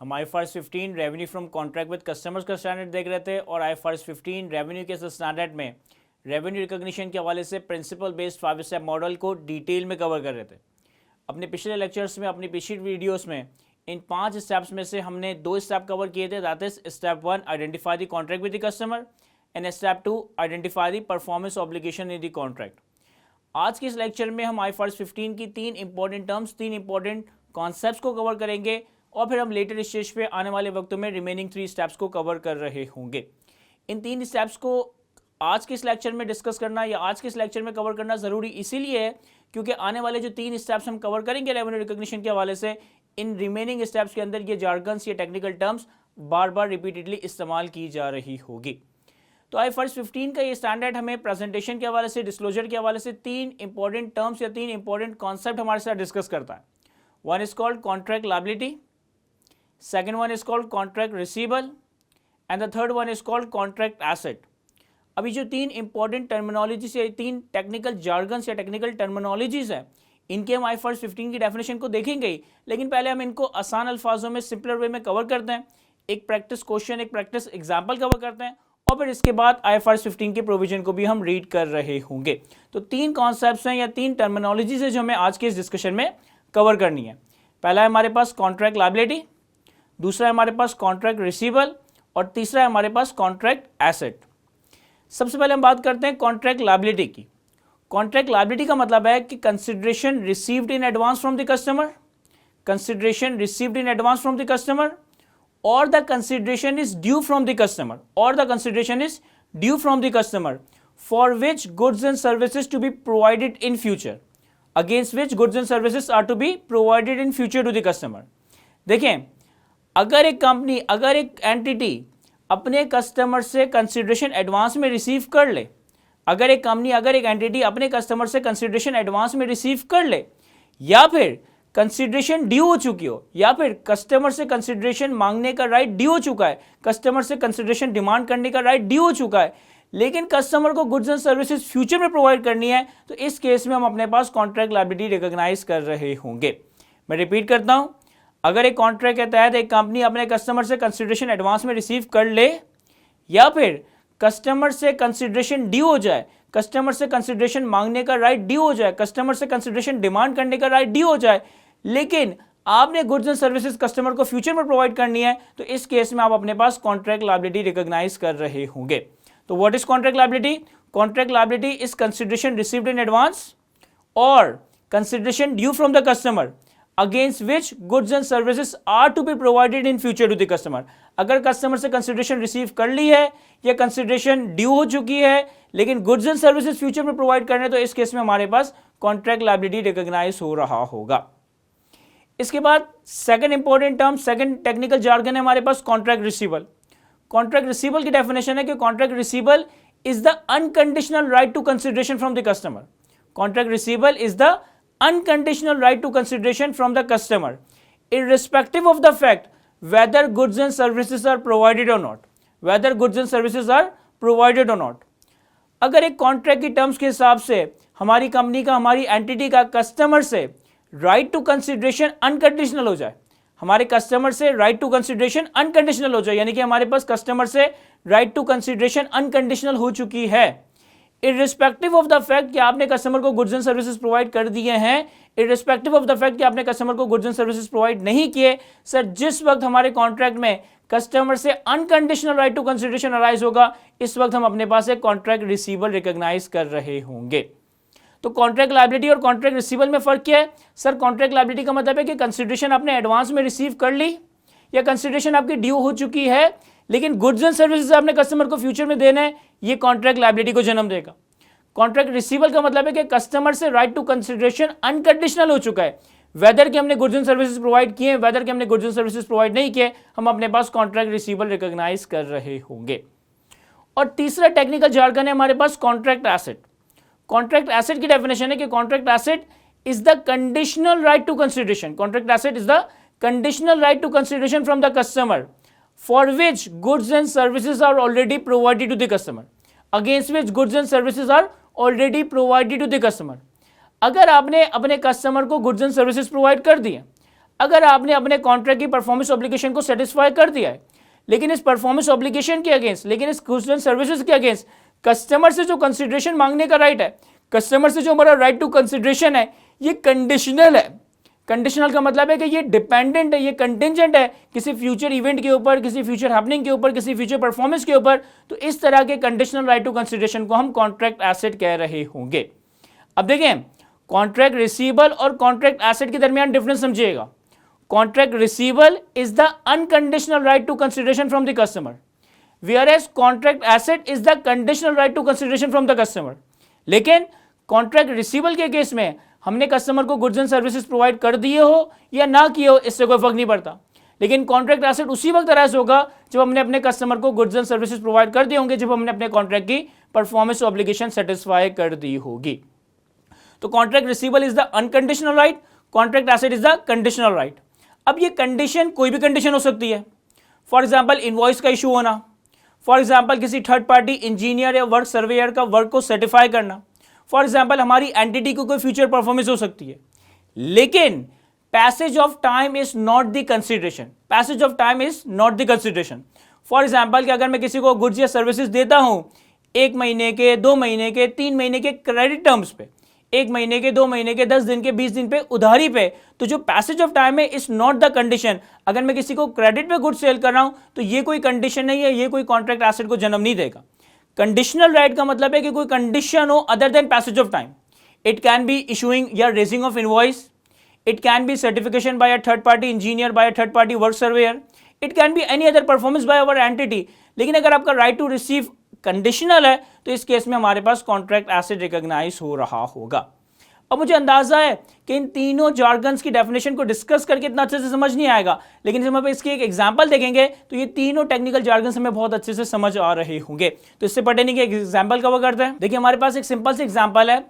हम IFRS 15 revenue from contract with customers का standard देख रहे थे और IFRS 15 रेवेन्यू के स्टैंडर्ड में रेवेन्यू रिकॉग्निशन के हवाले से प्रिंसिपल बेस्ड 5 स्टेप मॉडल को डिटेल में कवर कर रहे थे। अपने पिछले लेक्चर्स में, अपनी पिछली वीडियोस में इन 5 स्टेप्स में से हमने 2 स्टेप कवर किए थे। That is step 1 identify the contract with the customer and step 2 identify the performance obligation in the contract. आज के इस लेक्चर में हम IFRS 15 की 3 इंपॉर्टेंट टर्म्स, 3 इंपॉर्टेंट कॉन्सेप्ट्स को कवर करेंगे और फिर हम लेटर स्टेज पे आने वाले वक्तों में रिमेनिंग 3 स्टेप्स को कवर कर रहे होंगे। इन 3 स्टेप्स को आज के इस लेक्चर में डिस्कस करना या आज के इस लेक्चर में कवर करना ज़रूरी इसीलिए है क्योंकि आने वाले जो 3 स्टेप्स हम कवर करेंगे रेवेन्यू रिकॉग्निशन के हवाले से, इन रिमेनिंग स्टेप्स के अंदर ये जार्गन्स, ये टेक्निकल टर्म्स बार बार रिपीटेडली इस्तेमाल की जा रही होगी। तो IFRS 15 का ये स्टैंडर्ड हमें प्रेजेंटेशन के हवाले से, डिस्क्लोजर के हवाले से 3 इंपॉर्टेंट टर्म्स या 3 इंपॉर्टेंट कॉन्सेप्ट हमारे साथ डिस्कस करता है। One is called contract liability, second one is called contract receivable and the third one is called contract asset। अभी जो 3 इंपॉर्टेंट टर्मिनोलॉजीज या 3 टेक्निकल जार्गन्स या टेक्निकल टर्मिनोलॉजीज है, इनके हम IFRS 15 की डेफिनेशन को देखेंगे ही, लेकिन पहले हम इनको आसान अल्फाजों में, सिंपलर वे में कवर करते हैं। एक प्रैक्टिस क्वेश्चन, एक प्रैक्टिस एग्जाम्पल कवर करते हैं और फिर इसके बाद IFRS 15 के प्रोविजन को भी हम रीड कर रहे होंगे। तो 3 कॉन्सेप्ट्स हैं या 3 टर्मिनोलॉजीज है जो हमें आज के इस डिस्कशन में कवर करनी है। पहला है हमारे पास कॉन्ट्रैक्ट लायबिलिटी, दूसरा है हमारे पास कॉन्ट्रैक्ट रिसीवेबल और तीसरा है हमारे पास कॉन्ट्रैक्ट एसेट। सबसे पहले हम बात करते हैं कॉन्ट्रैक्ट लायबिलिटी की। कॉन्ट्रैक्ट लायबिलिटी का मतलब है कि consideration received in advance from the customer, consideration received in advance from the customer और the consideration is due from the customer, और the consideration is due from the customer for which goods and services to be provided in future, against which goods and services are to be provided in future to the customer. देखें, अगर एक company, अगर एक entity अपने customer से consideration advance में receive कर ले, अगर एक कंपनी, अगर एक एंटिटी अपने कस्टमर से कंसिडरेशन एडवांस में रिसीव कर ले, या फिर कंसिडरेशन ड्यू हो चुकी हो, या फिर कस्टमर से कंसिडरेशन मांगने का राइट ड्यू हो चुका है, कस्टमर से कंसिडरेशन डिमांड करने का राइट ड्यू हो चुका है, लेकिन कस्टमर को गुड्स एंड सर्विसेज फ्यूचर में प्रोवाइड करनी है, तो इस केस में हम अपने पास कॉन्ट्रैक्ट लायबिलिटी रिकॉग्नाइज कर रहे होंगे। मैं रिपीट करता हूं, अगर एक कॉन्ट्रैक्ट के तहत एक कंपनी अपने कस्टमर से कंसिडरेशन एडवांस में रिसीव कर ले, या फिर कस्टमर से कंसिडरेशन ड्यू हो जाए, कस्टमर से कंसिडरेशन मांगने का राइट ड्यू हो जाए, कस्टमर से कंसिडरेशन डिमांड करने का राइट ड्यू हो जाए, लेकिन आपने गुड्स एंड सर्विसेज कस्टमर को फ्यूचर में प्रोवाइड करनी है, तो इस केस में आप अपने पास कॉन्ट्रैक्ट लायबिलिटी रिकॉग्नाइज कर रहे होंगे। तो what is contract liability? Contract liability is consideration received in advance और consideration due from the customer against which goods and services are to be provided in future to the customer। अगर customer से consideration receive कर ली है या consideration due हो चुकी है लेकिन गुड्स एंड सर्विसेज फ्यूचर में प्रोवाइड करने, तो इस केस में हमारे पास कॉन्ट्रैक्ट लायबिलिटी रिकॉग्नाइज हो रहा होगा। इसके बाद second important term, second technical jargon है हमारे पास कॉन्ट्रैक्ट रिसीवेबल। कॉन्ट्रैक्ट रिसीवेबल की डेफिनेशन है कि contract receivable is the unconditional right to consideration from the customer. Contract receivable is the unconditional right to consideration from the customer irrespective of the fact whether goods and services are provided or not, whether goods and services are provided or not। अगर एक contract की terms के हिसाब से हमारी company का, हमारी entity का कस्टमर से राइट टू कंसिडरेशन अनकंडीशनल हो जाए, हमारे कस्टमर से राइट टू कंसिडरेशन अनकंडीशनल हो जाए, यानी कि हमारे पास कस्टमर से राइट टू कंसिडरेशन अनकंडीशनल हो चुकी है, इर्रिस्पेक्टिव ऑफ द फैक्ट कि आपने कस्टमर को गुड्स एंड सर्विसेज प्रोवाइड कर दिए हैं, इर्रिस्पेक्टिव ऑफ द फैक्ट कि आपने कस्टमर को गुड्स एंड सर्विसेज प्रोवाइड नहीं किए। सर, जिस वक्त हमारे कॉन्ट्रैक्ट में कस्टमर से unconditional right to consideration arise होगा, इस वक्त हम अपने पास एक कॉन्ट्रैक्ट रिसीवेबल रिकॉग्नाइज कर रहे होंगे। तो कॉन्ट्रैक्ट लायबिलिटी और कॉन्ट्रैक्ट रिसीवेबल में फर्क क्या है? सर, कॉन्ट्रैक्ट लायबिलिटी का मतलब है कि कंसिडरेशन आपने एडवांस में रिसीव कर ली या कंसिडरेशन आपकी ड्यू हो चुकी है, लेकिन गुड्स एंड सर्विसेज आपने कस्टमर को फ्यूचर में देना है, ये कॉन्ट्रैक्ट लायबिलिटी को जन्म देगा। कॉन्ट्रैक्ट रिसीवेबल का मतलब है कि कस्टमर से राइट टू कंसिडरेशन अनकंडीशनल हो चुका है, वेदर कि हमने गुड्स एंड सर्विसेज प्रोवाइड किए, वेदर कि हमने गुड्स एंड सर्विसेज प्रोवाइड नहीं किए, हम अपने पास कॉन्ट्रैक्ट रिसीवेबल रिकॉग्नाइज कर रहे होंगे। और तीसरा टेक्निकल जार्गन है हमारे पास कॉन्ट्रैक्ट एसेट। कॉन्ट्रैक्ट एसेट की डेफिनेशन है कि contract asset is the conditional right to consideration, contract asset is the conditional right to consideration from the customer for which goods and services are already provided to the customer, against which goods and services are already provided to the customer. अगर आपने अपने customer को goods and services provide कर दिए, अगर आपने अपने contract की परफॉर्मेंस ऑब्लिगेशन को सेटिस्फाई कर दिया है, लेकिन इस परफॉर्मेंस ऑब्लिगेशन के अगेंस्ट, लेकिन इस गुड्स एंड सर्विसेज के अगेंस्ट कस्टमर से जो कंसिडरेशन मांगने का राइट है, कस्टमर से जो हमारा राइट टू कंसिडरेशन है, ये कंडीशनल है। कंडीशनल का मतलब है कि ये डिपेंडेंट है, ये कंटिंजेंट है किसी फ्यूचर इवेंट के ऊपर, किसी फ्यूचर हैपनिंग के ऊपर, किसी फ्यूचर परफॉर्मेंस के ऊपर। तो इस तरह के कंडीशनल राइट टू कंसिडरेशन को हम कॉन्ट्रैक्ट एसेट कह रहे होंगे। अब देखें, कॉन्ट्रैक्ट रिसीवेबल और कॉन्ट्रैक्ट एसेट के दरमियान डिफरेंस समझिएगा। Contract receivable is the unconditional right to consideration from the customer, whereas contract asset is the conditional right to consideration from the customer. लेकिन कॉन्ट्रैक्ट रिसीवेबल के केस में हमने customer को goods and services provide कर दिए हो या ना किए हो, इससे कोई फर्क नहीं पड़ता। लेकिन कॉन्ट्रैक्ट एसेट उसी वक्त अराइज होगा जब हमने अपने कस्टमर को गुड्स एंड सर्विसेज प्रोवाइड कर दिए होंगे, जब हमने अपने कॉन्ट्रैक्ट की परफॉर्मेंस ऑब्लिगेशन सेटिस्फाई कर दी होगी। तो contract receivable is the unconditional right, contract asset is the conditional right. अब ये कंडीशन कोई भी कंडीशन हो सकती है। फॉर एग्जाम्पल इनवॉइस का इशू होना, फॉर एग्जाम्पल किसी थर्ड पार्टी इंजीनियर या वर्क सर्वेयर का वर्क को सर्टिफाई करना, फॉर एग्जाम्पल हमारी एंटिटी को कोई फ्यूचर परफॉर्मेंस हो सकती है। लेकिन passage of time is not the consideration, passage of time is not the consideration. For example कि अगर मैं किसी को गुड्स या सर्विसेज देता हूं 1 महीने के, 2 महीने के, 3 महीने के क्रेडिट टर्म्स पे, 1 महीने के, 2 महीने के, 10 दिन के, 20 दिन पे उधारी पे, तो जो पैसेज ऑफ टाइम है इज नॉट द कंडीशन। अगर मैं किसी को क्रेडिट पे गुड्स सेल कर रहा हूं तो ये कोई कंडीशन नहीं है, ये कोई कॉन्ट्रैक्ट एसेट को जन्म नहीं देगा। कंडीशनल राइट का मतलब है कि कोई कंडीशन हो other than passage of time. It can be issuing या raising of invoice, it can be certification by a third party engineer, by a third party work surveyor, it can be any other performance by our entity. लेकिन अगर आपका right to receive conditional है तो इस case में हमारे पास contract asset recognise हो रहा होगा। अब मुझे अंदाजा है कि इन तीनों जार्गन्स की डेफिनेशन को डिस्कस करके इतना अच्छे से समझ नहीं आएगा, लेकिन जब हम इसकी एक एग्जांपल देखेंगे तो ये तीनों टेक्निकल जार्गन्स हमें बहुत अच्छे से समझ आ रहे होंगे। तो इससे पढ़ने की एक एग्जांपल कवर करते हैं। देखिए हमारे पास एक सिंपल सी एग्जांपल है।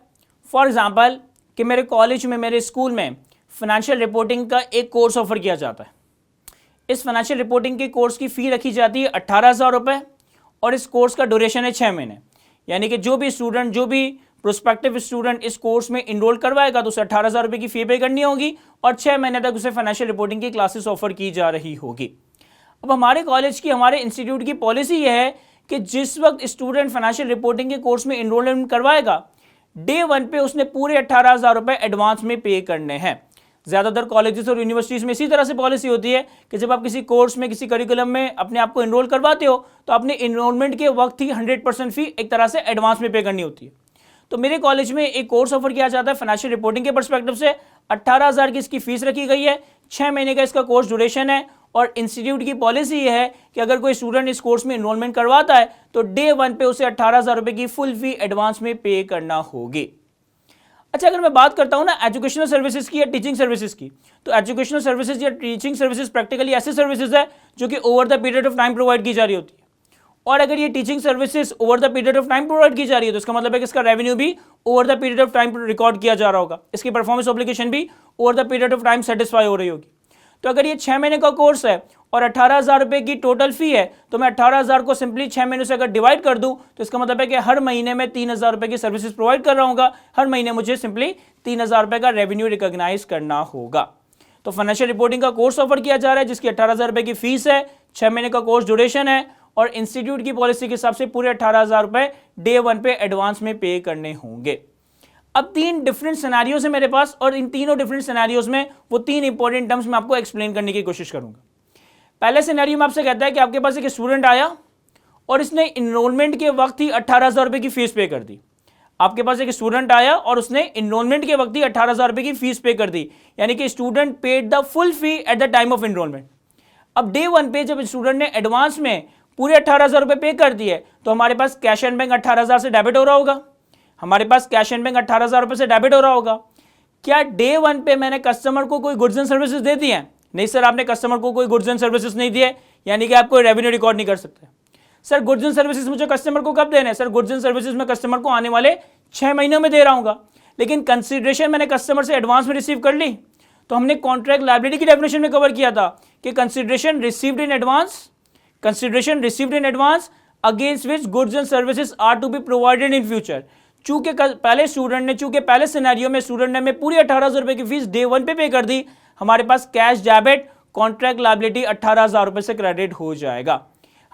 फॉर एग्जांपल कि मेरे कॉलेज में, मेरे स्कूल में फाइनेंशियल रिपोर्टिंग का एक कोर्स ऑफर किया जाता है। इस फाइनेंशियल रिपोर्टिंग के कोर्स की फी रखी जाती है 18,000 रुपये और इस कोर्स का ड्यूरेशन है 6 महीने। यानी कि जो भी स्टूडेंट, जो भी प्रोस्पेक्टिव स्टूडेंट इस कोर्स में इनरोल करवाएगा तो उसे 18,000 रुपये की फी पे करनी होगी और 6 महीने तक उसे फाइनेंशियल रिपोर्टिंग की क्लासेस ऑफर की जा रही होगी। अब हमारे कॉलेज की, हमारे इंस्टीट्यूट की पॉलिसी यह है कि जिस वक्त स्टूडेंट फाइनेंशियल रिपोर्टिंग के कोर्स में इनरोलमेंट करवाएगा, डे 1 पे उसने पूरे 18,000 रुपये एडवांस में पे करने हैं। ज़्यादातर कॉलेजेस और यूनिवर्सिटीज़ में इसी तरह से पॉलिसी होती है कि जब आप किसी कोर्स में, किसी करिकुलम में अपने आप को इनरोल करवाते हो तो अपने इनरोलमेंट के वक्त ही 100% फी एक तरह से एडवांस में पे करनी होती है। तो मेरे कॉलेज में एक कोर्स ऑफर किया जाता है फाइनेंशियल रिपोर्टिंग के पर्सपेक्टिव से। 18,000 की इसकी फीस रखी गई है, 6 महीने का इसका कोर्स ड्यूरेशन है और इंस्टीट्यूट की पॉलिसी ये है कि अगर कोई स्टूडेंट इस कोर्स में इनरोलमेंट करवाता है तो डे 1 पे उसे 18,000 रुपये की फुल फी एडवांस में पे करना होगी। अच्छा, अगर मैं बात करता हूं ना एजुकेशनल सर्विसेज की या टीचिंग सर्विसेज की, तो एजुकेशनल सर्विसेज या टीचिंग सर्विसेज प्रैक्टिकली ऐसे सर्विसेज है जो कि over the period of time provide की जा रही होती है। और अगर ये teaching services over the period of time provide की जा रही है तो इसका मतलब है कि इसका रेवेन्यू भी over the period of time record किया जा रहा होगा, इसकी परफॉर्मेंस ऑब्लिगेशन भी over the period of time satisfy हो रही होगी। तो अगर ये 6 महीने का कोर्स है और 18,000 रुपये की टोटल फी है तो मैं 18,000 को सिंपली 6 महीनों से अगर डिवाइड कर दूं तो इसका मतलब है कि हर महीने में 3,000 रुपये की सर्विसेज प्रोवाइड कर रहा हूँ, हर महीने मुझे सिंपली 3,000 रुपये का रेवेन्यू रिकॉग्नाइज करना होगा। तो फाइनेंशियल रिपोर्टिंग का कोर्स ऑफर किया जा रहा है जिसकी 18,000 रुपये की फीस है, 6 महीने का कोर्स ड्यूरेशन है और इंस्टीट्यूट की पॉलिसी के हिसाब से पूरे 18,000 रुपये डे 1 पे एडवांस में पे करने होंगे। अब 3 डिफरेंट सिनेरियोज है मेरे पास और इन तीनों डिफरेंट सिनेरियोज में वो 3 इंपॉर्टेंट टर्म्स मैं आपको एक्सप्लेन करने की कोशिश करूंगा। पहले सिनेरियो में आपसे कहता है कि आपके पास एक स्टूडेंट आया और इसने इनरोलमेंट के वक्त ही 18,000 रुपये की फीस पे कर दी। आपके पास एक स्टूडेंट आया और उसने इनरोलमेंट के वक्त ही 18,000 रुपये की फीस पे कर दी, यानी कि student paid the full fee at the time of enrolment. अब डे 1 पे जब स्टूडेंट ने एडवांस में पूरे 18,000 रुपये पे कर दिए तो हमारे पास कैश एंड बैंक 18,000 से डेबिट हो रहा होगा, हमारे पास कैश एंड बैंक 18,000 रुपये से डेबिट हो रहा होगा। क्या डे 1 पे मैंने कस्टमर को कोई गुड्स एंड सर्विसेज दे दी हैं? नहीं सर, आपने कस्टमर को कोई गुड्स एंड सर्विसेज नहीं दिए, यानी कि आप कोई रेवेन्यू रिकॉर्ड नहीं कर सकते। सर गुड्स एंड सर्विसेज मुझे कस्टमर को कब देने हैं? सर गुड्स एंड सर्विसेज मैं कस्टमर को आने वाले 6 महीनों में दे रहा हूँ, लेकिन कंसिडरेशन मैंने कस्टमर से एडवांस में रिसीव कर ली। तो हमने कॉन्ट्रैक्ट लायबिलिटी की डेफिनेशन में कवर किया था कि consideration received in advance, consideration received in advance against which goods and services are to be provided in future। चूंकि पहले सिनेरियो में स्टूडेंट ने हमें पूरी 18,000 रुपये की फीस डे 1 पे कर दी, हमारे पास कैश डेबिट कॉन्ट्रैक्ट लायबिलिटी 18,000 रुपए से क्रेडिट हो जाएगा।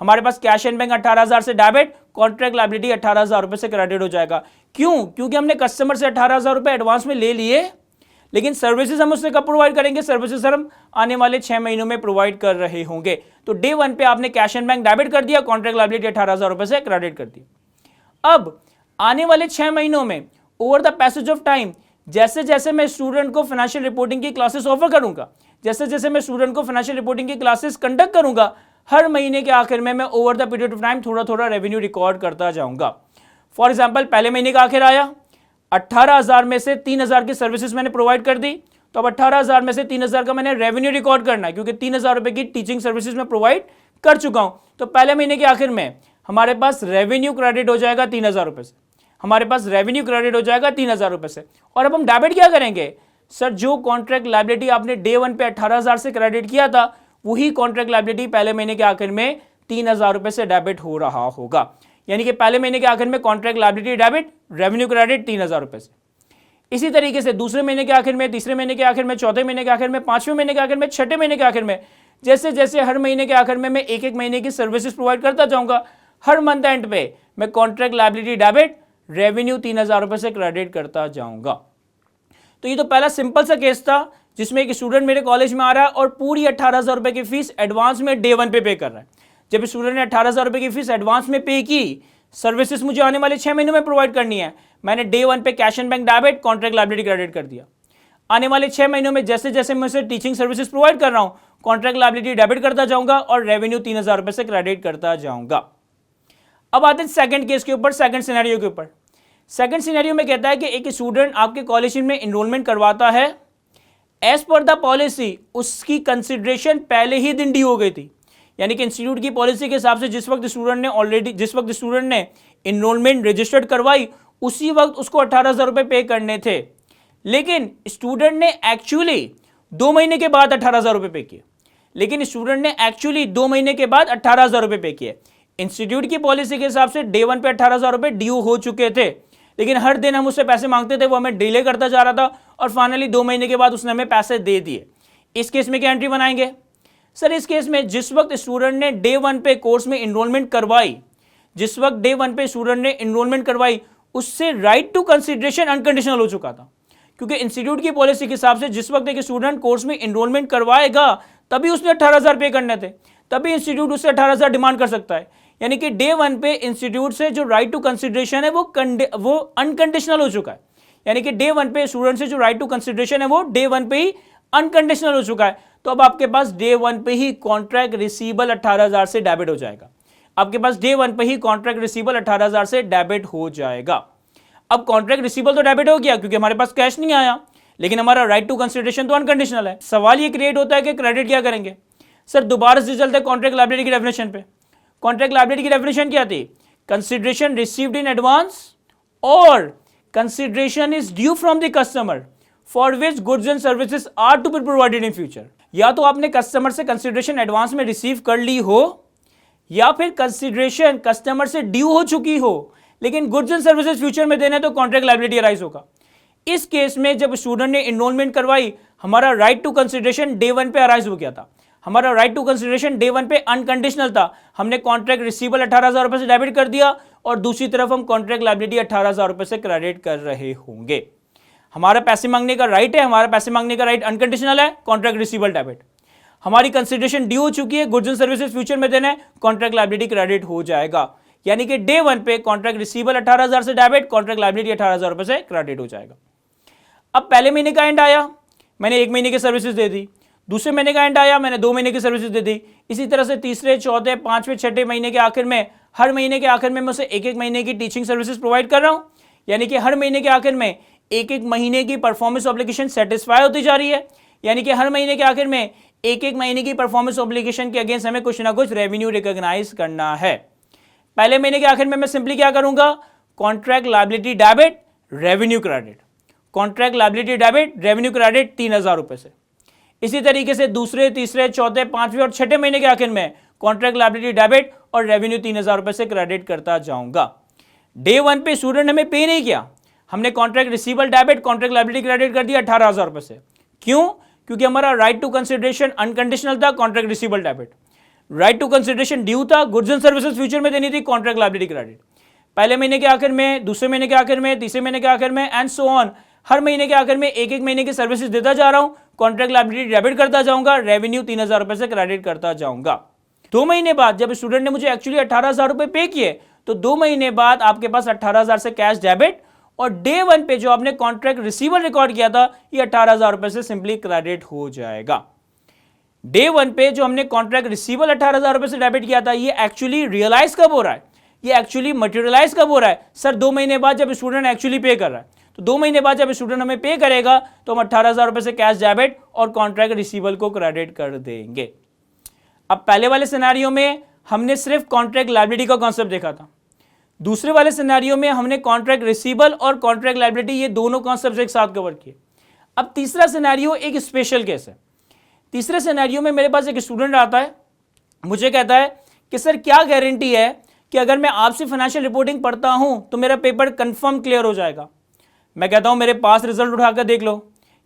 हमारे पास कैश एंड बैंक 18,000 से डेबिट, कॉन्ट्रैक्ट लायबिलिटी 18,000 रुपए से क्रेडिट हो जाएगा। क्यों? क्योंकि हमने कस्टमर से 18,000 रुपए एडवांस में ले लिए, लेकिन सर्विसेज हम उससे कब प्रोवाइड करेंगे? सर्विसेज हम आने वाले 6 महीनों में प्रोवाइड कर रहे होंगे। तो डे 1 पे आपने कैश एंड बैंक डेबिट कर दिया, कॉन्ट्रैक्ट लायबिलिटी 18,000 रुपए से क्रेडिट कर दिया। अब आने वाले 6 महीनों में over the passage of time जैसे जैसे मैं स्टूडेंट को फाइनेंशियल रिपोर्टिंग की क्लासेस ऑफर करूंगा, जैसे जैसे मैं स्टूडेंट को फाइनेंशियल रिपोर्टिंग की क्लासेस कंडक्ट करूंगा, हर महीने के आखिर में मैं over the period of time थोड़ा थोड़ा रेवेन्यू रिकॉर्ड करता जाऊंगा। फॉर एग्जांपल पहले महीने का आखिर आया, 18,000 में से 3,000 की सर्विसेज मैंने प्रोवाइड कर दी, तो अब 18,000 में से 3,000 का मैंने रेवेन्यू रिकॉर्ड करना है, क्योंकि 3,000 रुपए की टीचिंग सर्विसेज में प्रोवाइड कर चुका हूं। तो पहले महीने के आखिर में हमारे पास रेवेन्यू क्रेडिट हो जाएगा 3,000 रुपए से, हमारे पास रेवेन्यू क्रेडिट हो जाएगा 3,000 रुपए से। और अब हम डेबिट क्या करेंगे? सर जो कॉन्ट्रैक्ट लायबिलिटी आपने डे 1 पे 18,000 से क्रेडिट किया था, वही कॉन्ट्रैक्ट लायबिलिटी पहले महीने के आखिर में 3,000 रुपए से डेबिट हो रहा होगा। यानी कि पहले महीने के आखिर में contract liability debit, revenue credit 3,000 रुपए से। इसी तरीके से दूसरे महीने के आखिर में, तीसरे महीने के आखिर में, चौथे महीने के आखिर में, पांचवें महीने के आखिर में, छठे महीने के आखिर में, जैसे जैसे हर महीने के आखिर में मैं एक एक महीने की सर्विसेज प्रोवाइड करता जाऊंगा, हर मंथ एंड पे मैं कॉन्ट्रैक्ट लायबिलिटी डेबिट, रेवेन्यू 3,000 रुपए से क्रेडिट करता जाऊंगा। तो ये तो पहला सिंपल सा केस था जिसमें एक स्टूडेंट मेरे कॉलेज में आ रहा है और पूरी 18,000 रुपए की फीस एडवांस में डे 1 पे पे कर रहा है। जब स्टूडेंट ने 18,000 रुपए की फीस एडवांस में पे की, सर्विसेज मुझे आने वाले 6 महीनों में प्रोवाइड करनी है, मैंने डे 1 पे cash and bank debit, contract liability credit कर दिया। आने वाले 6 महीनों में जैसे जैसे मैं उसे टीचिंग सर्विसेज प्रोवाइड कर रहा हूं, कॉन्ट्रैक्ट लायबिलिटी डेबिट करता जाऊंगा और रेवेन्यू 3,000 रुपए से क्रेडिट करता जाऊंगा। अब आते हैं सेकंड केस के ऊपर, सेकंड सिनेरियो के ऊपर। सेकंड सिनेरियो में कहता है कि एक स्टूडेंट आपके कॉलेज में इनरोलमेंट करवाता है, एज पर द पॉलिसी उसकी कंसिडरेशन पहले ही दिन ड्यू हो गई थी। यानी कि इंस्टीट्यूट की पॉलिसी के हिसाब से जिस वक्त स्टूडेंट ने इनरोलमेंट रजिस्टर्ड करवाई, उसी वक्त उसको 18,000 रुपए पे करने थे, लेकिन स्टूडेंट ने एक्चुअली 2 महीने के बाद 18,000 रुपए पे किए। इंस्टीट्यूट की पॉलिसी के हिसाब से डे 1 पे 18,000 रुपए ड्यू हो चुके थे, लेकिन हर दिन हम उससे पैसे मांगते थे, वो हमें डिले करता जा रहा था और फाइनली 2 महीने के बाद उसने हमें पैसे दे दिए। इस केस में क्या एंट्री बनाएंगे? सर इस केस में जिस वक्त स्टूडेंट ने डे 1 पे कोर्स में इनरोलमेंट करवाई, उससे राइट टू कंसिडरेशन अनकंडीशनल हो चुका था, क्योंकि इंस्टीट्यूट की पॉलिसी के हिसाब से जिस वक्त एक स्टूडेंट कोर्स में इनरोलमेंट करवाएगा तभी उसने 18,000 पे करने थे, तभी इंस्टीट्यूट उससे 18,000 डिमांड कर सकता है। यानी कि डे 1 पे इंस्टीट्यूट से जो राइट टू कंसिडरेशन है वो अनकंडीशनल हो चुका है। यानी कि डे 1 पे स्टूडेंट से जो राइट टू कंसिडरेशन है वो डे 1 पे ही अनकंडीशनल हो चुका है। तो अब आपके पास डे 1 पे ही कॉन्ट्रैक्ट रिसीवेबल 18,000 से डेबिट हो जाएगा। आपके पास डे 1 पे ही कॉन्ट्रैक्ट रिसीवेबल 18,000 से डेबिट हो जाएगा। अब कॉन्ट्रैक्ट रिसीवेबल तो डेबिट हो गया क्योंकि हमारे पास कैश नहीं आया, लेकिन हमारा राइट टू कंसिडरेशन तो अनकंडीशनल है। सवाल ये क्रिएट होता है कि क्रेडिट क्या करेंगे? सर दोबारा से चलते हैं कॉन्ट्रैक्ट लायबिलिटी की डेफिनेशन पे। कॉन्ट्रैक्ट लायबिलिटी की डेफिनेशन क्या थी? कंसिडरेशन रिसीव्ड इन एडवांस और consideration is due from the customer for which goods and services are to be provided in future. या तो आपने कस्टमर से कंसिडरेशन एडवांस में रिसीव कर ली हो, या फिर कंसिडरेशन कस्टमर से ड्यू हो चुकी हो, लेकिन गुड्स एंड सर्विसेज फ्यूचर में देने तो कॉन्ट्रैक्ट लायबिलिटी अराइज होगा। इस केस में जब स्टूडेंट ने इनरोलमेंट करवाई, हमारा राइट टू कंसिडरेशन डे 1 पे अराइज हो गया था। हमारा राइट टू कंसिडरेशन डे 1 पे अनकंडीशनल था। हमने कॉन्ट्रैक्ट रिसीवेबल 18,000 रुपए से डेबिट कर दिया और दूसरी तरफ हम कॉन्ट्रैक्ट लायबिलिटी 18,000 रुपए से क्रेडिट कर रहे होंगे। हमारा पैसे मांगने का राइट है, हमारा पैसे मांगने का राइट अनकंडीशनल है, कॉन्ट्रैक्ट रिसीवेबल डेबिट। हमारी कंसिडरेशन ड्यू हो चुकी है, गुड्स एंड सर्विसेज फ्यूचर में देना है, कॉन्ट्रैक्ट लायबिलिटी क्रेडिट हो जाएगा। यानी कि डे 1 पे कॉन्ट्रैक्ट रिसीवेबल 18,000 से डेबिट, कॉन्ट्रैक्ट लायबिलिटी 18,000 रुपए से क्रेडिट हो जाएगा। अब पहले महीने का एंड आया, मैंने 1 महीने की सर्विसेज दे दी। दूसरे महीने का एंड आया, मैंने 2 महीने की सर्विसेज दे दी। इसी तरह से तीसरे, चौथे, पांचवें, छठे महीने के आखिर में, हर महीने के आखिर में मैं उसे एक महीने की टीचिंग सर्विसेज प्रोवाइड कर रहा हूं। यानी कि हर महीने के आखिर में एक महीने की परफॉर्मेंस ऑब्लिगेशन सेटिस्फाई होती जा रही है। यानी कि हर महीने के आखिर में एक महीने की परफॉर्मेंस ऑब्लिगेशन के अगेंस्ट हमें कुछ ना कुछ रेवेन्यू रिकॉग्नाइज करना है। पहले महीने के आखिर में मैं सिंपली क्या करूंगा? Contract liability debit, revenue credit. Contract liability debit, revenue credit 3,000 रुपए से। इसी तरीके से दूसरे, तीसरे, चौथे, पांचवें और छठे महीने के आखिर में कॉन्ट्रैक्ट लायबिलिटी डेबिट और रेवेन्यू 3,000 रुपए से क्रेडिट करता जाऊंगा। डे 1 पे स्टूडेंट हमें पे नहीं किया, हमने contract receivable debit, contract liability credit कर दिया 18,000 रुपए से। क्यों? क्योंकि हमारा राइट टू कंसिडरेशन अनकंडीशनल था, contract receivable debit. Right to consideration due था, गुड्स एंड सर्विसेज फ्यूचर में देनी थी, कॉन्ट्रैक्ट लायबिलिटी क्रेडिट। पहले महीने के आखिर में, दूसरे महीने के आखिर में, तीसरे महीने के आखिर में एंड सो ऑन, हर महीने के आखिर में एक एक महीने की सर्विसेज देता जा रहा हूं, कॉन्ट्रैक्ट लायबिलिटी डेबिट करता जाऊंगा, रेवेन्यू 3,000 रुपए से क्रेडिट करता जाऊंगा। 2 महीने बाद जब स्टूडेंट ने मुझे एक्चुअली 18,000 रुपए पे किए, तो 2 महीने बाद आपके पास 18,000 से कैश डेबिट, और डे 1 पे जो आपने कॉन्ट्रैक्ट रिसीवेबल रिकॉर्ड किया था, ये 18,000 रुपए से सिंपली क्रेडिट हो जाएगा। डे 1 पे जो हमने कॉन्ट्रैक्ट रिसीवेबल 18,000 रुपए से डेबिट किया था, ये एक्चुअली रियलाइज कब हो रहा है, ये एक्चुअली मटेरियलाइज कब हो रहा है? सर 2 महीने बाद जब स्टूडेंट एक्चुअली पे कर रहा है। तो 2 महीने बाद जब स्टूडेंट हमें पे करेगा तो हम 18,000 रुपए से कैश डेबिट और कॉन्ट्रैक्ट रिसीवेबल को क्रेडिट कर देंगे। अब पहले वाले सिनेरियो में हमने सिर्फ कॉन्ट्रैक्ट लायबिलिटी का कॉन्सेप्ट देखा था, दूसरे वाले सिनेरियो में हमने कॉन्ट्रैक्ट रिसीवेबल और कॉन्ट्रैक्ट लायबिलिटी ये दोनों कॉन्सेप्ट एक साथ कवर किए। अब तीसरा सिनेरियो एक स्पेशल केस है। तीसरे सिनेरियो में मेरे पास एक स्टूडेंट आता है, मुझे कहता है कि सर क्या गारंटी है कि अगर मैं आपसे फाइनेंशियल रिपोर्टिंग पढ़ता हूं तो मेरा पेपर कंफर्म क्लियर हो जाएगा। मैं कहता हूं मेरे पास रिजल्ट उठाकर देख लो,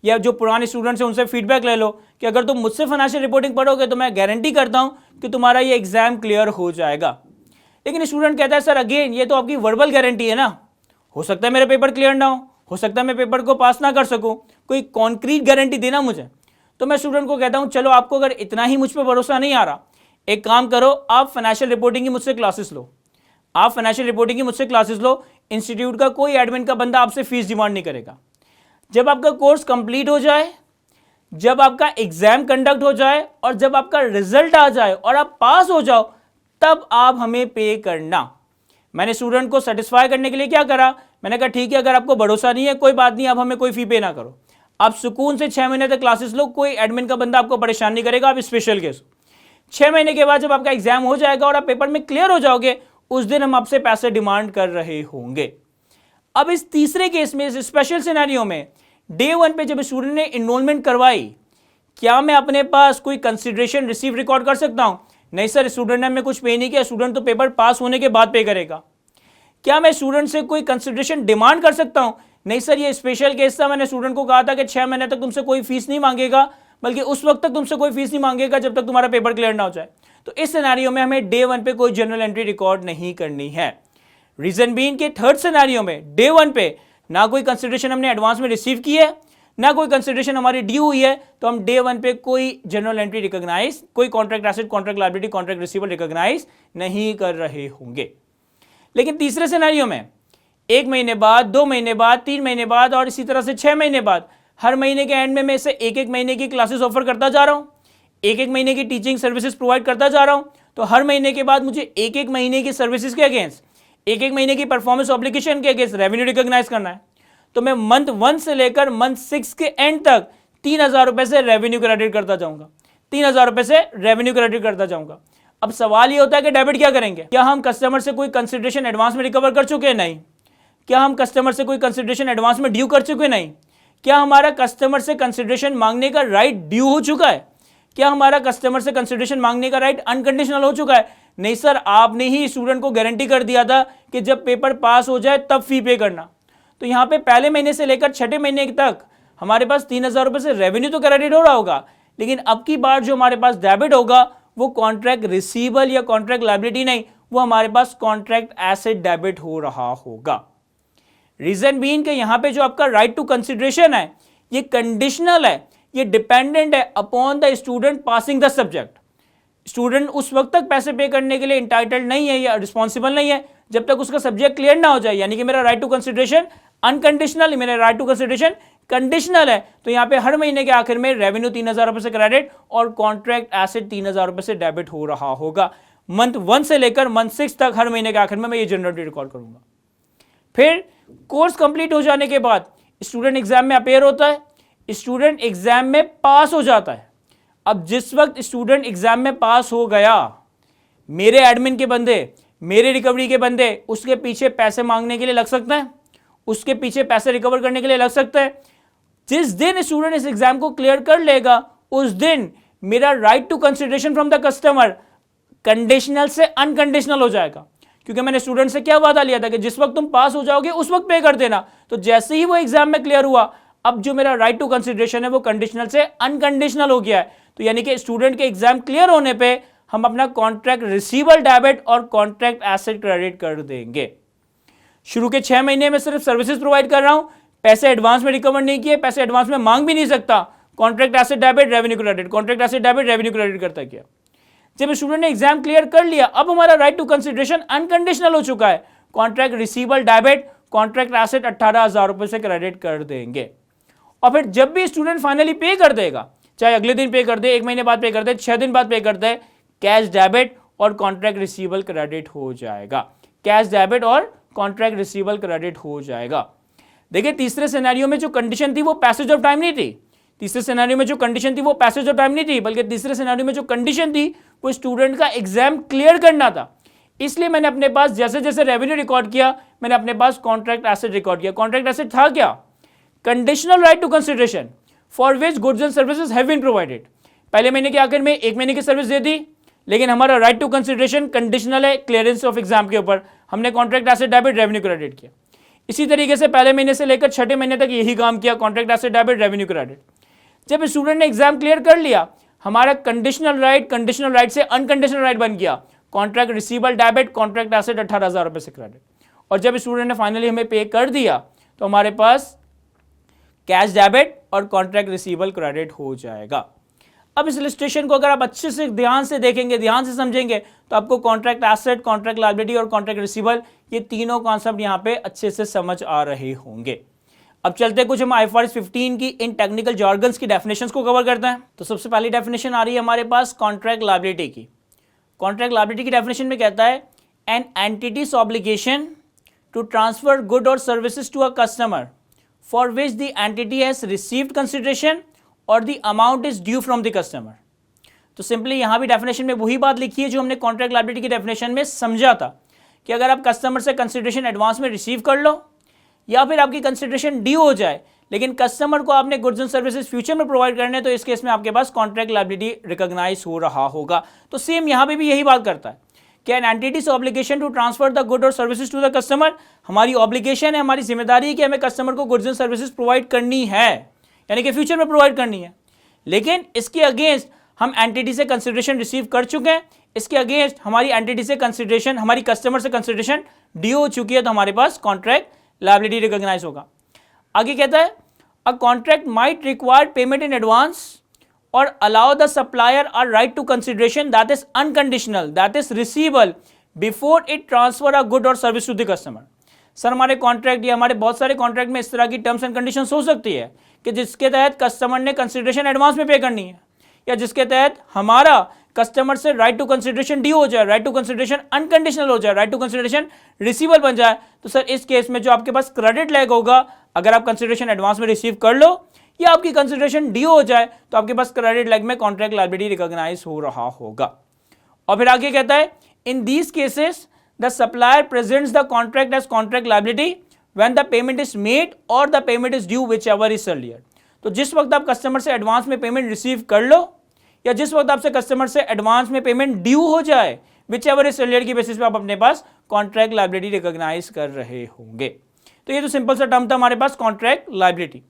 या जो पुराने स्टूडेंट्स हैं उनसे फीडबैक ले लो कि अगर तुम मुझसे फाइनेंशियल रिपोर्टिंग पढ़ोगे तो मैं गारंटी करता हूं कि तुम्हारा ये एग्जाम क्लियर हो जाएगा। लेकिन स्टूडेंट कहता है सर अगेन ये तो आपकी वर्बल गारंटी है ना, हो सकता है मेरा पेपर क्लियर ना हो सकता है मैं पेपर को पास ना कर सकूं, कोई कॉन्क्रीट गारंटी देना मुझे। तो मैं स्टूडेंट को कहता हूं चलो आपको अगर इतना ही मुझ पर भरोसा नहीं आ रहा, एक काम करो, आप फाइनेंशियल रिपोर्टिंग की मुझसे क्लासेस लो, आप फाइनेंशियल रिपोर्टिंग की मुझसे क्लासेस लो। इंस्टीट्यूट का कोई एडमिन का बंदा आपसे फीस डिमांड नहीं करेगा। जब आपका कोर्स कंप्लीट हो जाए, जब आपका एग्जाम कंडक्ट हो जाए और जब आपका रिजल्ट आ जाए और आप पास हो जाओ, तब आप हमें पे करना। मैंने स्टूडेंट को सेटिस्फाई करने के लिए क्या करा, मैंने कहा ठीक है अगर आपको भरोसा नहीं है कोई बात नहीं, आप हमें कोई फी पे ना करो, आप सुकून से 6 महीने तक क्लासेस लो, कोई एडमिन का बंदा आपको परेशान नहीं करेगा, आप स्पेशल केस हो। 6 महीने के बाद जब आपका एग्जाम हो जाएगा और आप पेपर में क्लियर हो जाओगे, उस दिन हम आपसे पैसे डिमांड कर रहे होंगे। अब इस तीसरे केस में, इस स्पेशल सिनेरियो में, डे 1 पे जब स्टूडेंट ने इनरोलमेंट करवाई, क्या मैं अपने पास कोई कंसिडरेशन रिसीव रिकॉर्ड कर सकता हूं? नहीं सर, स्टूडेंट ने हमें कुछ पे नहीं किया, स्टूडेंट तो पेपर पास होने के बाद पे करेगा। क्या मैं स्टूडेंट से कोई कंसिडरेशन डिमांड कर सकता हूं? नहीं सर, ये स्पेशल केस था, मैंने स्टूडेंट को कहा था कि 6 महीने तक तुमसे कोई फीस नहीं मांगेगा, बल्कि उस वक्त तक तुमसे कोई फीस नहीं मांगेगा जब तक तुम्हारा पेपर क्लियर ना हो जाए। तो इस सिनेरियो में हमें डे 1 पे कोई जनरल एंट्री रिकॉर्ड नहीं करनी है। रीजन बीइंग के थर्ड सिनेरियो में डे 1 पे ना कोई कंसिडरेशन हमने एडवांस में रिसीव की है, ना कोई कंसिडरेशन हमारी ड्यू हुई है, तो हम डे 1 पे कोई जनरल एंट्री रिकॉग्नाइज, कोई contract asset, contract liability, contract receivable recognise नहीं कर रहे होंगे। लेकिन तीसरे सिनेरियो में 1 महीने बाद, 2 महीने बाद, 3 महीने बाद और इसी तरह से 6 महीने बाद, हर महीने के एंड में मैं इसे एक महीने की क्लासेस ऑफर करता जा रहा हूं, एक महीने की टीचिंग सर्विसेज प्रोवाइड करता जा रहा हूं। तो हर महीने के बाद मुझे एक महीने की सर्विसेज के अगेंस्ट, एक महीने की परफॉर्मेंस ऑब्लिगेशन के अगेंस्ट रेवेन्यू रिकॉग्नाइज करना है। तो मैं मंथ 1 से लेकर मंथ 6 के एंड तक 3,000 रुपए से रेवेन्यू क्रेडिट करता जाऊंगा, 3,000 रुपए से रेवेन्यू क्रेडिट करता जाऊंगा। अब सवाल ये होता है कि डेबिट क्या करेंगे? क्या हम कस्टमर से कोई कंसिडरेशन एडवांस में रिकवर कर चुके हैं? नहीं। क्या हम कस्टमर से कोई कंसिडरेशन एडवांस में ड्यू कर चुके हैं? नहीं। क्या हमारा कस्टमर से कंसिडरेशन मांगने का राइट ड्यू हो चुका है? क्या हमारा कस्टमर से कंसिडरेशन मांगने का राइट अनकंडीशनल हो चुका है? नहीं सर, आपने ही स्टूडेंट को गारंटी कर दिया था कि जब पेपर पास हो जाए तब फी पे करना। तो यहां पे पहले महीने से लेकर 6ठे महीने तक हमारे पास 3,000 रुपए से रेवेन्यू तो क्रेडिट हो रहा होगा, लेकिन अब की बार जो हमारे पास डेबिट होगा वो कॉन्ट्रैक्ट रिसीवेबल या कॉन्ट्रैक्ट लायबिलिटी नहीं, वो हमारे पास कॉन्ट्रैक्ट एसेट डेबिट हो रहा होगा। रीजन बीइंग कि यहां पे जो आपका राइट टू कंसिडरेशन है ये कंडीशनल है, ये डिपेंडेंट है upon the student passing the subject. Student उस वक्त तक पैसे पे करने के लिए इंटाइटल्ड नहीं है या रिस्पॉन्सिबल नहीं है जब तक उसका सब्जेक्ट क्लियर ना हो जाए। यानी कि मेरा राइट टू कंसिडरेशन अनकंडीशनल, मेरा राइट टू कंसिडरेशन कंडीशनल है। तो यहां पे हर महीने के आखिर में रेवेन्यू 3,000 रुपए से क्रेडिट और कॉन्ट्रैक्ट एसेट 3,000 रुपए से डेबिट हो रहा होगा। मंथ 1 से लेकर मंथ 6 तक हर महीने के आखिर में मैं ये जनरल रिकॉर्ड करूंगा। फिर कोर्स कंप्लीट हो जाने के बाद स्टूडेंट एग्जाम में अपेयर होता है, स्टूडेंट एग्जाम में पास हो जाता है। अब जिस वक्त स्टूडेंट एग्जाम में पास हो गया, मेरे एडमिन के बंदे, मेरे रिकवरी के बंदे उसके पीछे पैसे मांगने के लिए लग सकते हैं, उसके पीछे पैसे रिकवर करने के लिए लग सकते हैं। जिस दिन स्टूडेंट इस एग्जाम को क्लियर कर लेगा उस दिन मेरा right to consideration from the customer conditional से अनकंडीशनल हो जाएगा, क्योंकि मैंने स्टूडेंट से क्या वादा लिया था कि जिस वक्त तुम पास हो जाओगे उस वक्त पे कर देना। तो जैसे ही वो एग्जाम में क्लियर हुआ, अब जो मेरा राइट टू कंसिडरेशन है वो कंडीशनल से अनकंडीशनल हो गया है। तो यानी कि स्टूडेंट के एग्जाम क्लियर होने पे हम अपना कॉन्ट्रैक्ट रिसीवेबल डेबिट और कॉन्ट्रैक्ट एसेट क्रेडिट कर देंगे। शुरू के 6 महीने में सिर्फ सर्विसेज प्रोवाइड कर रहा हूं, पैसे एडवांस में रिकवर नहीं किए, पैसे एडवांस में मांग भी नहीं सकता, contract asset debit revenue credit, contract asset debit revenue credit करता गया। जब स्टूडेंट ने एग्जाम क्लियर कर लिया, अब हमारा राइट टू कंसिडरेशन अनकंडीशनल हो चुका है, contract receivable debit contract asset 18,000 रुपए से क्रेडिट कर देंगे। और फिर जब भी स्टूडेंट फाइनली पे कर देगा, चाहे अगले दिन पे कर दे, 1 महीने बाद पे कर दे, 6 दिन बाद पे कर दे, कैश डेबिट और कॉन्ट्रैक्ट रिसीवेबल क्रेडिट हो जाएगा। कैश डेबिट और कॉन्ट्रैक्ट रिसीवेबल क्रेडिट हो जाएगा। देखिए तीसरे सिनेरियो में जो कंडीशन थी वो पैसेज ऑफ टाइम नहीं थी, तीसरे सिनेरियो में जो कंडीशन थी वो पैसेज ऑफ टाइम नहीं थी, बल्कि तीसरे सिनेरियो में जो कंडीशन थी वो स्टूडेंट का एग्जाम क्लियर करना था। इसलिए मैंने अपने पास जैसे जैसे रेवेन्यू रिकॉर्ड किया, मैंने अपने पास कॉन्ट्रैक्ट एसेट रिकॉर्ड किया। कॉन्ट्रैक्ट एसेट था क्या? Conditional right to consideration for which goods and services have been provided. पहले महीने के आखिर में 1 महीने की सर्विस दे दी, लेकिन हमारा राइट टू कंसिडरेशन कंडीशनल है क्लियरेंस ऑफ एग्जाम के ऊपर, हमने contract asset debit revenue credit किया। इसी तरीके से पहले महीने से लेकर 6ठे महीने तक यही काम किया, contract asset debit revenue credit. जब स्टूडेंट ने एग्जाम क्लियर कर लिया, हमारा कंडीशनल राइट से अनकंडीशनल राइट बन गया, contract receivable debit contract asset 18,000 रुपए से क्रेडिट। और जब स्टूडेंट ने फाइनली हमें पे कर दिया तो हमारे पास कैश डेबिट और कॉन्ट्रैक्ट रिसीवेबल क्रेडिट हो जाएगा। अब इस इलस्ट्रेशन को अगर आप अच्छे से ध्यान से देखेंगे, ध्यान से समझेंगे, तो आपको कॉन्ट्रैक्ट एसेट, कॉन्ट्रैक्ट लायबिलिटी और कॉन्ट्रैक्ट रिसीवेबल ये तीनों कॉन्सेप्ट यहाँ पे अच्छे से समझ आ रहे होंगे। अब चलते कुछ हम IFRS 15 की इन टेक्निकल जॉर्गन्स की डेफिनेशंस को कवर करते हैं। तो सबसे पहली डेफिनेशन आ रही है हमारे पास कॉन्ट्रैक्ट लायबिलिटी की। कॉन्ट्रैक्ट लायबिलिटी की डेफिनेशन में कहता है an entity's obligation to transfer good और services to a customer for which the entity has received consideration और the amount is due from the customer. तो सिंपली यहाँ भी डेफिनेशन में वही बात लिखी है जो हमने कॉन्ट्रैक्ट लायबिलिटी की डेफिनेशन में समझा था कि अगर आप कस्टमर से कंसिडरेशन एडवांस में रिसीव कर लो या फिर आपकी कंसिडरेशन ड्यू हो जाए, लेकिन कस्टमर को आपने गुड्स एंड सर्विसेज फ्यूचर में प्रोवाइड करने, तो इस केस में आपके पास कॉन्ट्रैक्ट लायबिलिटी रिकॉग्नाइज हो रहा होगा। तो सेम यहाँ पे भी यही बात करता है कि an entity's obligation to transfer the good और सर्विसेज टू द कस्टमर, हमारी ऑब्लिगेशन है, हमारी जिम्मेदारी है कि हमें कस्टमर को गुड्स एंड सर्विसेज प्रोवाइड करनी है, यानी कि फ्यूचर में प्रोवाइड करनी है। लेकिन इसके अगेंस्ट हम एंटिटी से कंसिडरेशन रिसीव कर चुके हैं, इसके अगेंस्ट हमारी एंटिटी से कंसिडरेशन, हमारी कस्टमर से कंसिडरेशन ड्यू हो चुकी है, तो हमारे पास कॉन्ट्रैक्ट लायबिलिटी रिकॉग्नाइज होगा। आगे कहता है a contract might require payment in advance और allow the supplier a right to consideration that is unconditional that is receivable before it transfer a good और service to the customer. Sir हमारे contract या हमारे बहुत सारे contract में इस तरह की टर्म्स एंड कंडीशंस हो सकती है कि जिसके तहत कस्टमर ने कंसिडरेशन एडवांस में पे करनी है, या जिसके तहत हमारा कस्टमर से राइट टू कंसिडरेशन ड्यू हो जाए, राइट टू कंसिडरेशन अनकंडीशनल हो जाए, राइट टू कंसिडरेशन रिसीवेबल बन जाए। तो सर इस केस में जो आपके पास क्रेडिट लैग होगा, अगर आप कंसिडरेशन एडवांस में रिसीव कर लो या आपकी कंसिडरेशन ड्यू हो जाए, तो आपके पास क्रेडिट लैग में कॉन्ट्रैक्ट लायबिलिटी रिकॉग्नाइज हो रहा होगा। और फिर आगे कहता है in these cases the supplier presents the contract as contract liability when the payment is made और the payment is due whichever is earlier. तो जिस वक्त आप कस्टमर से एडवांस में पेमेंट रिसीव कर लो या जिस वक्त आपसे कस्टमर से एडवांस में पेमेंट ड्यू हो जाए, व्हिचएवर इज अर्लियर की बेसिस पे आप अपने पास कॉन्ट्रैक्ट लायबिलिटी रिकॉग्नाइज कर रहे होंगे। तो ये तो सिंपल सा टर्म था हमारे पास कॉन्ट्रैक्ट लायबिलिटी।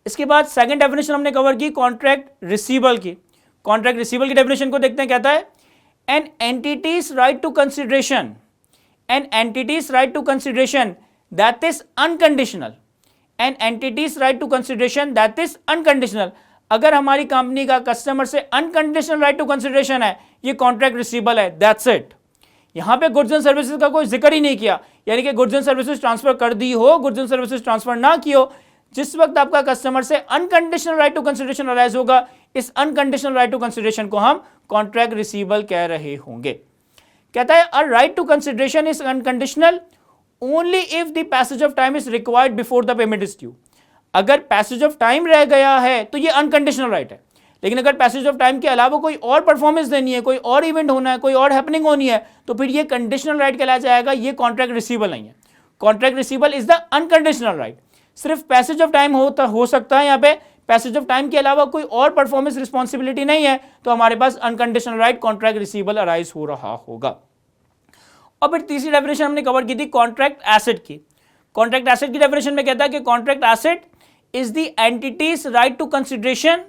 इसके बाद सेकंड डेफिनेशन हमने कवर की कॉन्ट्रैक्ट रिसीवेबल की। कॉन्ट्रैक्ट रिसीवेबल की डेफिनेशन को देखते हैं, कहता है an entity's right to consideration, an entity's right to consideration that is unconditional, an entity's right to consideration that is unconditional. अगर हमारी कंपनी का कस्टमर से अनकंडीशनल राइट टू कंसिडरेशन है, ये कॉन्ट्रैक्ट रिसीवेबल है, दैट्स इट। यहां पे goods and services का कोई जिक्र ही नहीं किया, यानी कि गुड्स एंड सर्विसेज ट्रांसफर कर दी हो, गुड्स एंड सर्विसेज ट्रांसफर ना की हो, जिस वक्त आपका कस्टमर से unconditional right to consideration arise होगा, इस अनकंडीशनल राइट टू कंसिडरेशन को हम कॉन्ट्रैक्ट रिसीवेबल कह रहे होंगे। कहता है a right to consideration is unconditional only if the passage of time is required before the payment is due. अगर पैसेज ऑफ टाइम रह गया है तो ये अनकंडीशनल राइट है, लेकिन अगर पैसेज ऑफ टाइम के अलावा कोई और परफॉर्मेंस देनी है, कोई और इवेंट होना है, कोई और हैपनिंग होनी है, तो फिर ये कंडीशनल राइट कहलाया जाएगा, ये कॉन्ट्रैक्ट रिसीवेबल नहीं है। Contract receivable is the unconditional right. सिर्फ पैसेज ऑफ टाइम हो सकता है, यहाँ पे पैसेज ऑफ टाइम के अलावा कोई और परफॉर्मेंस रिस्पॉन्सिबिलिटी नहीं है, तो हमारे पास unconditional right contract receivable arise हो रहा होगा। और फिर तीसरी डेफिनेशन हमने कवर की थी कॉन्ट्रैक्ट एसेट की। कॉन्ट्रैक्ट एसेट की डेफिनेशन में कहता है कि contract asset is the entity's right to consideration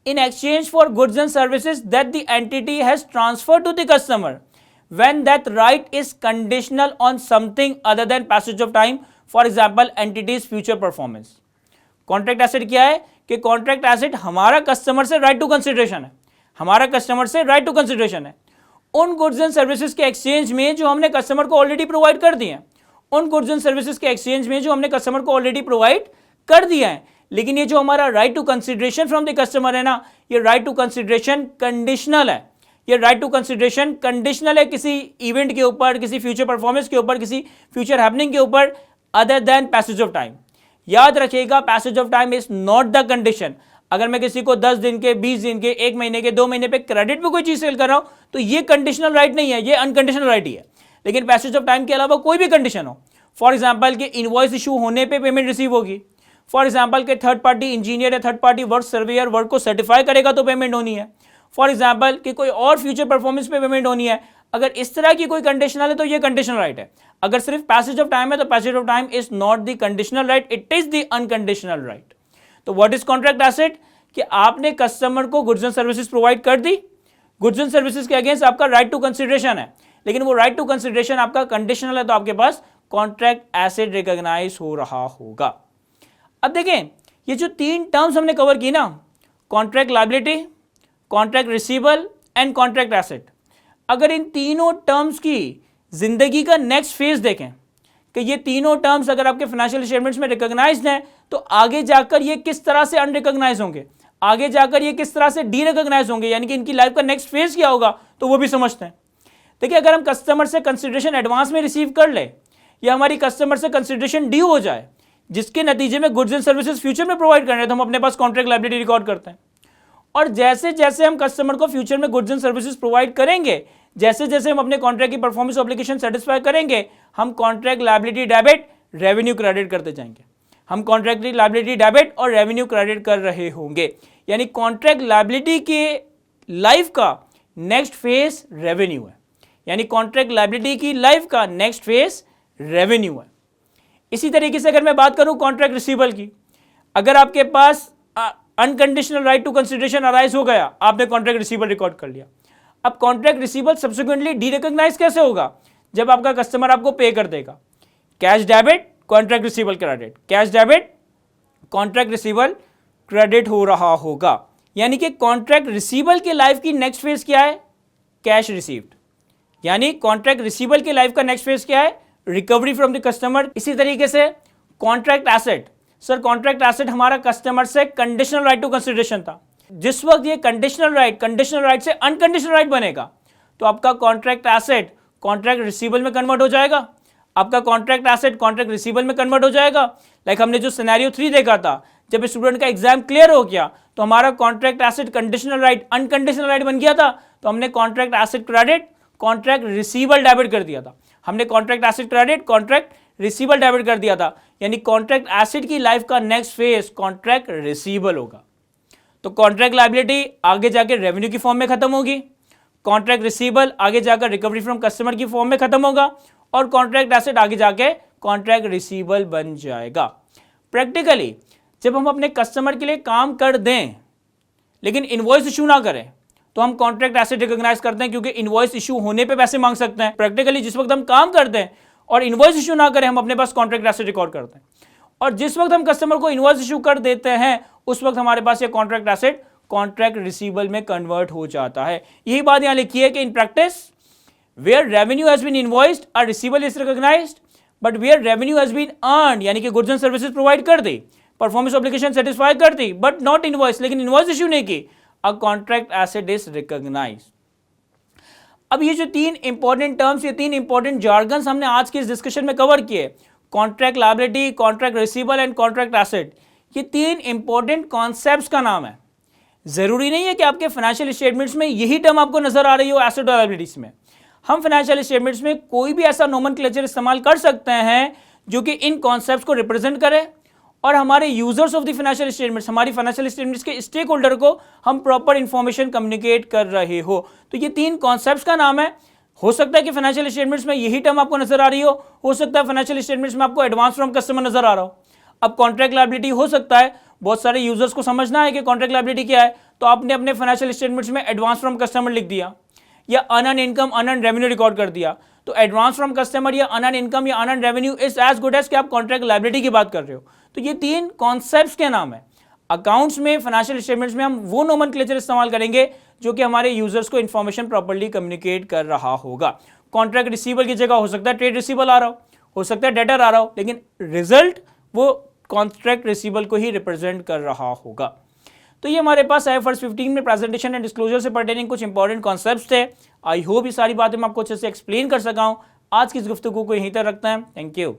in exchange for goods and services that the entity has transferred to the customer when that right is conditional on something other than passage of time, for example entity's future performance. Contract asset क्या है कि contract asset हमारा customer से right to consideration है, हमारा customer से right to consideration है उन गुड्स एंड सर्विसेज के एक्सचेंज में जो हमने कस्टमर को ऑलरेडी प्रोवाइड कर दिए हैं, उन गुड्स एंड सर्विसेज के एक्सचेंज में जो हमने कस्टमर को ऑलरेडी प्रोवाइड कर दिया है। लेकिन ये जो हमारा right to consideration from the customer है ना, ये राइट टू कंसिडरेशन कंडीशनल है, ये राइट टू कंसिडरेशन कंडीशनल है किसी इवेंट के ऊपर, किसी फ्यूचर परफॉर्मेंस के ऊपर, किसी फ्यूचर हैपनिंग के ऊपर other than passage of time. याद रखिएगा passage of time is not the condition. अगर मैं किसी को 10 दिन के, 20 दिन के, 1 महीने के, 2 महीने पे क्रेडिट पे कोई चीज सेल कर रहा हूं तो ये कंडीशनल राइट नहीं है, ये अनकंडीशनल राइट ही है। लेकिन पैसेज ऑफ टाइम के अलावा कोई भी कंडीशन हो, फॉर एग्जांपल कि इनवॉइस इशू होने पे पेमेंट रिसीव होगी, फॉर एग्जांपल कि थर्ड पार्टी इंजीनियर या third party work surveyor work को सर्टिफाई करेगा तो पेमेंट होनी है, फॉर एग्जांपल कि कोई और फ्यूचर परफॉर्मेंस पे पेमेंट होनी है, अगर इस तरह की कोई कंडीशनल है तो ये कंडीशनल राइट है। अगर सिर्फ पैसेज ऑफ टाइम है तो passage of time is not the conditional right, it is the unconditional right. तो व्हाट इज कॉन्ट्रैक्ट एसेट? कि आपने कस्टमर को गुड्स एंड सर्विसेज प्रोवाइड कर दी, गुड्स एंड सर्विसेज के अगेंस्ट आपका राइट टू कंसिडरेशन है, लेकिन वो राइट टू कंसिडरेशन आपका कंडीशनल है, तो आपके पास कॉन्ट्रैक्ट एसेट रिकॉग्नाइज हो रहा होगा। अब देखें ये जो 3 टर्म्स हमने कवर की ना, contract liability, contract receivable and contract asset, अगर इन तीनों टर्म्स की जिंदगी का नेक्स्ट फेज देखें कि ये तीनों टर्म्स अगर आपके फाइनेंशियल स्टेटमेंट्स में रिकॉग्नाइज्ड हैं तो आगे जाकर ये किस तरह से अनरिकॉग्नाइज होंगे, आगे जाकर ये किस तरह से डी रिकॉग्नाइज होंगे, यानी कि इनकी लाइफ का नेक्स्ट फेज क्या होगा, तो वो भी समझते हैं। देखिए अगर हम कस्टमर से कंसिडरेशन एडवांस में रिसीव कर ले या हमारी कस्टमर से कंसिडरेशन ड्यू हो जाए, जिसके नतीजे में गुड्स एंड सर्विसेज फ्यूचर में प्रोवाइड कर रहे हैं, तो हम अपने पास कॉन्ट्रैक्ट लायबिलिटी रिकॉर्ड करते हैं। और जैसे जैसे हम कस्टमर को फ्यूचर में गुड्स एंड सर्विसेज प्रोवाइड करेंगे, जैसे जैसे हम अपने कॉन्ट्रैक्ट की परफॉर्मेंस ऑब्लिगेशन सेटिस्फाई करेंगे, हम contract liability debit revenue credit करते जाएंगे, हम कॉन्ट्रैक्ट लायबिलिटी डेबिट और रेवेन्यू क्रेडिट कर रहे होंगे। यानी कॉन्ट्रैक्ट लायबिलिटी के लाइफ का नेक्स्ट फेज रेवेन्यू है, यानी कॉन्ट्रैक्ट लायबिलिटी की लाइफ का नेक्स्ट फेज रेवेन्यू है। इसी तरीके से अगर मैं बात करूं कॉन्ट्रैक्ट रिसीवेबल की, अगर आपके पास unconditional right to consideration arise हो गया, आपने कॉन्ट्रैक्ट रिसीवेबल रिकॉर्ड कर लिया। अब contract receivable subsequently derecognise कैसे होगा? जब आपका कस्टमर आपको पे कर देगा। Cash debit, contract receivable credit, cash debit, contract receivable credit हो रहा होगा। यानी कि कॉन्ट्रैक्ट रिसीवेबल की लाइफ की नेक्स्ट फेज क्या है? Cash received. यानी कॉन्ट्रैक्ट रिसीवेबल की लाइफ का नेक्स्ट फेज क्या है? Recovery from the customer. इसी तरीके से contract asset, sir contract asset हमारा कस्टमर से कंडीशनल राइट टू कंसिडरेशन था, जिस वक्त ये कंडीशनल राइट से अनकंडीशनल राइट बनेगा तो आपका कॉन्ट्रैक्ट एसेट कॉन्ट्रैक्ट रिसीवेबल में कन्वर्ट हो जाएगा, आपका कॉन्ट्रैक्ट एसेट कॉन्ट्रैक्ट रिसीवेबल में कन्वर्ट हो जाएगा। लाइक हमने जो सिनेरियो 3 देखा था, जब स्टूडेंट का एग्जाम क्लियर हो गया तो हमारा contract asset conditional right unconditional right बन गया था, तो हमने contract asset credit contract receivable debit कर दिया था, हमने contract asset credit contract receivable debit कर दिया था। यानी कॉन्ट्रैक्ट एसेट की लाइफ का नेक्स्ट फेज कॉन्ट्रैक्ट रिसीवेबल होगा। तो कॉन्ट्रैक्ट लायबिलिटी आगे जाकर रेवेन्यू की फॉर्म में खत्म होगी, कॉन्ट्रैक्ट रिसीवेबल आगे जाकर रिकवरी फ्रॉम कस्टमर की फॉर्म में खत्म होगा, और कॉन्ट्रैक्ट एसेट आगे जाके कॉन्ट्रैक्ट रिसीवेबल बन जाएगा। प्रैक्टिकली जब हम अपने कस्टमर के लिए काम कर दें लेकिन इनवॉइस इशू ना करें तो हम कॉन्ट्रैक्ट एसेट रिकॉग्नाइज करते हैं, क्योंकि इनवॉइस इशू होने पे पैसे मांग सकते हैं। प्रैक्टिकली जिस वक्त हम काम करते हैं और इनवॉइस इशू ना करें, हम अपने पास कॉन्ट्रैक्ट एसेट रिकॉर्ड करते हैं, और जिस वक्त हम कस्टमर को इनवॉइस इशू कर देते हैं उस वक्त हमारे पास ये कॉन्ट्रैक्ट एसेट कॉन्ट्रैक्ट रिसीवेबल में कन्वर्ट हो जाता है। यही बात यहां लिखी है कि in practice where revenue has been invoiced और receivable is recognised, but where revenue has been earned यानी कि गुड्स एंड सर्विसेज प्रोवाइड कर दी, परफॉर्मेंस ऑब्लिगेशन सेटिस्फाई कर दी, बट नॉट इनवॉइस, लेकिन इनवॉइस इशू नहीं की, a contract asset is recognised. अब ये जो 3 इंपॉर्टेंट टर्म्स, ये 3 इंपॉर्टेंट जार्गन्स हमने आज के इस डिस्कशन में कवर किए, contract liability, contract receivable and contract asset, ये 3 इंपॉर्टेंट कॉन्सेप्ट्स का नाम है। जरूरी नहीं है कि आपके फाइनेंशियल स्टेटमेंट्स में यही टर्म आपको नजर आ रही हो एसेट और लायबिलिटीज में। हम फाइनेंशियल स्टेटमेंट्स में कोई भी ऐसा नोमेनक्लेचर इस्तेमाल कर सकते हैं जो कि इन कॉन्सेप्ट्स को रिप्रेजेंट करे, और हमारे users of the financial statements, हमारी फाइनेंशियल स्टेटमेंट्स के स्टेक होल्डर को हम प्रॉपर इंफॉर्मेशन कम्युनिकेट कर रहे हो। तो ये 3 कॉन्सेप्ट्स का नाम है। हो सकता है कि फाइनेंशियल स्टेटमेंट्स में यही टर्म आपको नजर आ रही हो सकता है फाइनेंशियल स्टेटमेंट्स में आपको एडवांस फ्रॉम कस्टमर नजर आ रहा हो। अब कॉन्ट्रैक्ट लायबिलिटी हो सकता है बहुत सारे यूजर्स को समझना है कि कॉन्ट्रैक्ट लायबिलिटी क्या है, तो आपने अपने फाइनेंशियल स्टेटमेंट्स में एडवांस फ्रॉम कस्टमर लिख दिया या unearned income unearned revenue record कर दिया, तो एडवांस फ्रॉम कस्टमर या अनअर्न इनकम या unearned revenue is as good as कि आप कॉन्ट्रैक्ट लायबिलिटी की बात कर रहे हो। तो ये 3 कॉन्सेप्ट्स के नाम है। अकाउंट्स में, फाइनेंशियल स्टेटमेंट्स में हम वो नोमेनक्लेचर इस्तेमाल करेंगे जो कि हमारे यूजर्स को इन्फॉर्मेशन प्रॉपर्ली कम्युनिकेट कर रहा होगा। कॉन्ट्रैक्ट रिसीवेबल की जगह हो सकता है ट्रेड रिसीवेबल आ रहा हो सकता है डेटर आ रहा हो, लेकिन रिजल्ट वो कॉन्ट्रैक्ट रिसीवेबल को ही रिप्रेजेंट कर रहा होगा। तो ये हमारे पास IFRS 15 में प्रेजेंटेशन एंड डिस्क्लोजर से परटेनिंग कुछ इंपॉर्टेंट कॉन्सेप्ट्स थे। आई होप ये सारी बातें मैं आपको अच्छे से एक्सप्लेन कर सका हूं। आज की इस गुफ्तगू को यहीं तक रखते हैं। Thank you.